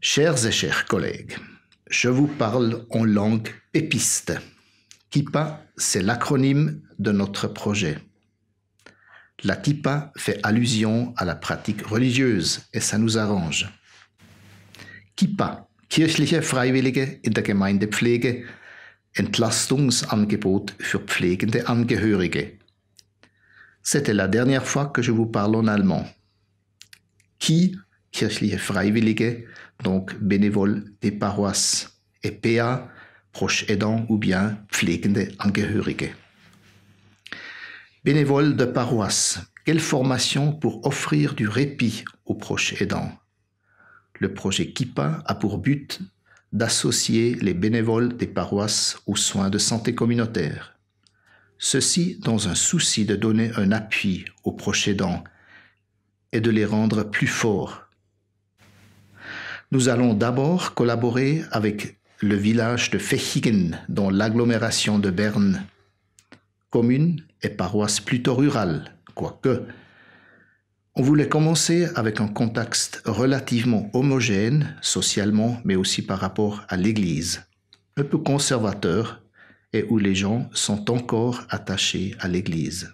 Chers et chers collègues, je vous parle en langue pépiste. Kippa, c'est l'acronyme de notre projet. La Kippa fait allusion à la pratique religieuse et ça nous arrange. Kippa, kirchliche Freiwillige in der Gemeindepflege, Entlastungsangebot für pflegende Angehörige. C'était la dernière fois que je vous parle en allemand. Qui, kirchliche Freiwillige, donc bénévoles des paroisses, et PA, proche aidant ou bien pflegende Angehörige. Bénévoles de paroisse, quelle formation pour offrir du répit aux proches aidants. Le projet Kippa a pour but d'associer les bénévoles des paroisses aux soins de santé communautaire. Ceci dans un souci de donner un appui aux proches aidants et de les rendre plus forts. Nous allons d'abord collaborer avec le village de Vechigen dans l'agglomération de Berne, commune et paroisse plutôt rurale, quoique. On voulait commencer avec un contexte relativement homogène, socialement, mais aussi par rapport à l'Église, un peu conservateur et où les gens sont encore attachés à l'Église.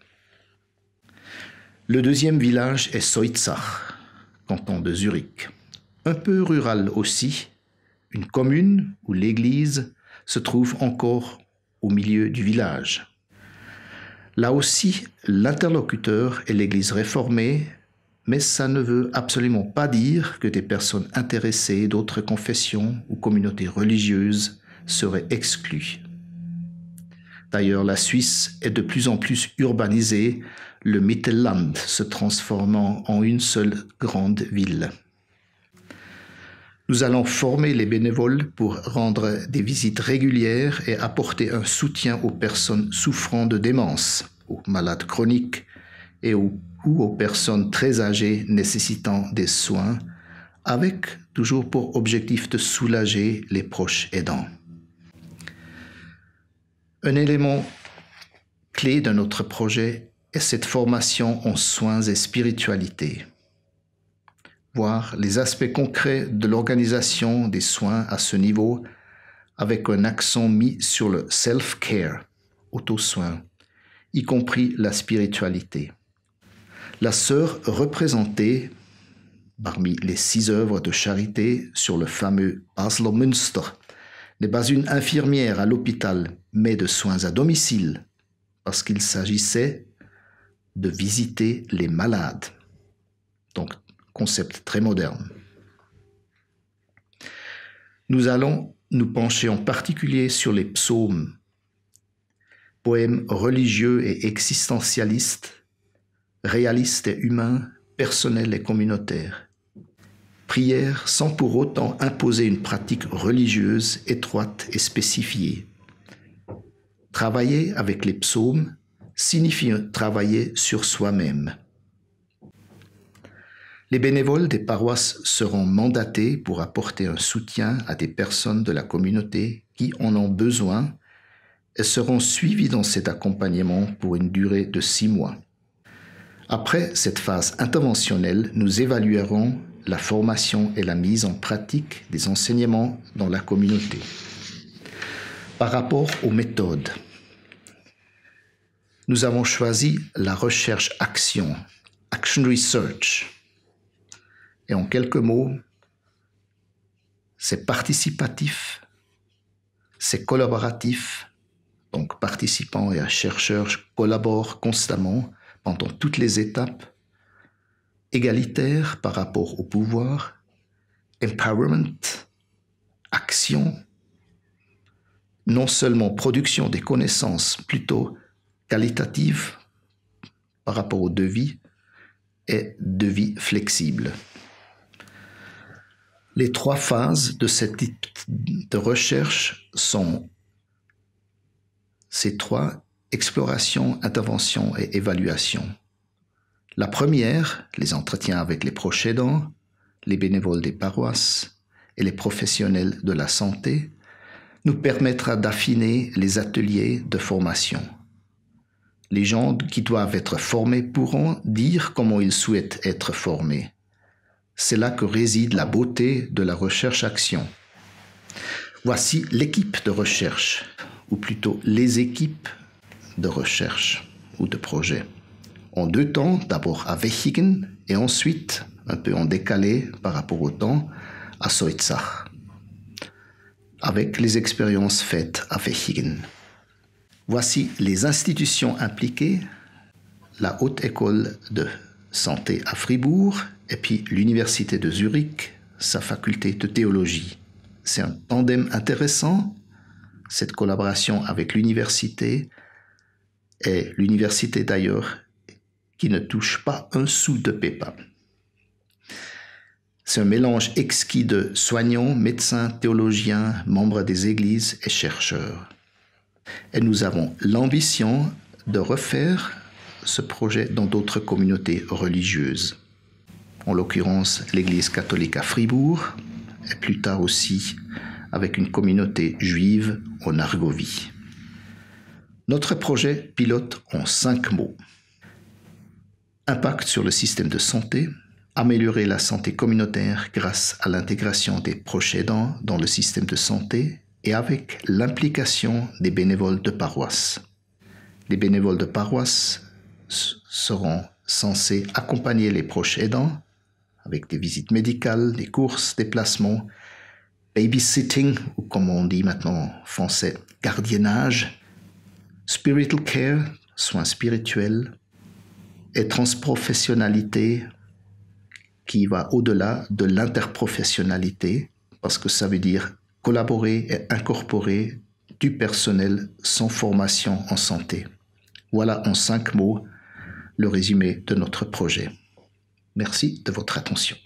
Le deuxième village est Soitzach, canton de Zurich. Un peu rural aussi, une commune où l'Église se trouve encore au milieu du village. Là aussi, l'interlocuteur est l'Église réformée, mais ça ne veut absolument pas dire que des personnes intéressées d'autres confessions ou communautés religieuses seraient exclues. D'ailleurs, la Suisse est de plus en plus urbanisée, le Mittelland se transformant en une seule grande ville. Nous allons former les bénévoles pour rendre des visites régulières et apporter un soutien aux personnes souffrant de démence, aux malades chroniques et ou aux personnes très âgées nécessitant des soins, avec toujours pour objectif de soulager les proches aidants. Un élément clé de notre projet est cette formation en soins et spiritualité. Voir les aspects concrets de l'organisation des soins à ce niveau avec un accent mis sur le self-care, auto-soin, y compris la spiritualité. La sœur représentée parmi les 6 œuvres de charité sur le fameux Basler Münster n'est pas une infirmière à l'hôpital, mais de soins à domicile, parce qu'il s'agissait de visiter les malades. Donc, concept très moderne. Nous allons nous pencher en particulier sur les psaumes, poèmes religieux et existentialistes, réalistes et humains, personnels et communautaires. Prières sans pour autant imposer une pratique religieuse étroite et spécifiée. Travailler avec les psaumes signifie travailler sur soi-même. Les bénévoles des paroisses seront mandatés pour apporter un soutien à des personnes de la communauté qui en ont besoin et seront suivis dans cet accompagnement pour une durée de 6 mois. Après cette phase interventionnelle, nous évaluerons la formation et la mise en pratique des enseignements dans la communauté. Par rapport aux méthodes, nous avons choisi la recherche-action, Action Research. Et en quelques mots, c'est participatif, c'est collaboratif, donc participants et chercheurs collaborent constamment pendant toutes les étapes, égalitaire par rapport au pouvoir, empowerment, action, non seulement production des connaissances plutôt qualitatives par rapport au devis et devis flexible. Les 3 phases de ce type de recherche sont ces 3: exploration, intervention et évaluation. La première, les entretiens avec les proches aidants, les bénévoles des paroisses et les professionnels de la santé, nous permettra d'affiner les ateliers de formation. Les gens qui doivent être formés pourront dire comment ils souhaitent être formés. C'est là que réside la beauté de la recherche-action. Voici l'équipe de recherche, ou plutôt les équipes de recherche ou de projet. En 2 temps, d'abord à Vechigen et ensuite, un peu en décalé par rapport au temps, à Soitzach, avec les expériences faites à Vechigen. Voici les institutions impliquées, la Haute École de Santé à Fribourg et puis l'Université de Zurich, sa faculté de théologie. C'est un tandem intéressant, cette collaboration avec l'université, et l'université d'ailleurs qui ne touche pas un sou de PEPA. C'est un mélange exquis de soignants, médecins, théologiens, membres des églises et chercheurs. Et nous avons l'ambition de refaire ce projet dans d'autres communautés religieuses. En l'occurrence, l'Église catholique à Fribourg, et plus tard aussi avec une communauté juive en Argovie. Notre projet pilote en 5 mots. Impact sur le système de santé, améliorer la santé communautaire grâce à l'intégration des proches aidants dans le système de santé et avec l'implication des bénévoles de paroisse. Les bénévoles de paroisse seront censés accompagner les proches aidants avec des visites médicales, des courses, des placements, babysitting, ou comme on dit maintenant en français, gardiennage, spiritual care, soins spirituels, et transprofessionnalité qui va au-delà de l'interprofessionnalité, parce que ça veut dire collaborer et incorporer du personnel sans formation en santé. Voilà en 5 mots le résumé de notre projet. Merci de votre attention.